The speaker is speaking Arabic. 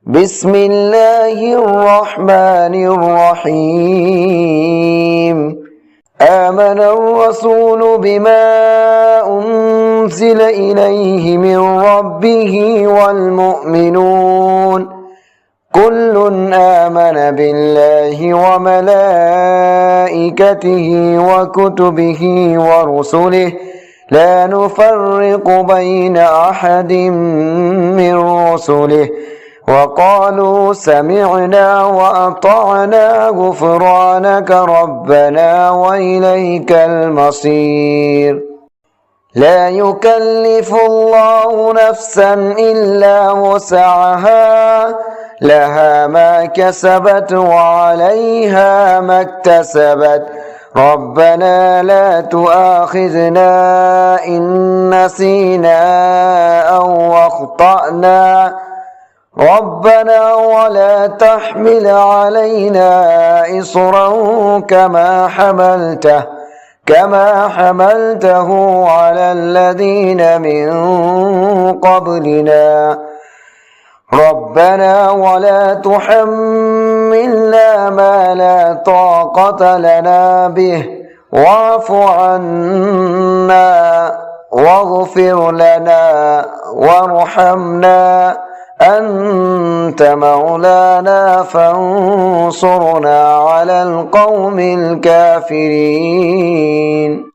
بسم الله الرحمن الرحيم آمن الرسول بما أنزل إليه من ربه والمؤمنون كل آمن بالله وملائكته وكتبه ورسله لا نفرق بين أحد من رسله وقالوا سمعنا وأطعنا غفرانك ربنا وإليك المصير لا يكلف الله نفسا إلا وسعها لها ما كسبت وعليها ما اكتسبت ربنا لا تؤاخذنا إن نسينا أو أخطأنا ربنا ولا تحمل علينا إصرا كما حملته على الذين من قبلنا ربنا ولا تحملنا ما لا طاقة لنا به واعف عنا واغفر لنا وارحمنا أنت مولانا فانصرنا على القوم الكافرين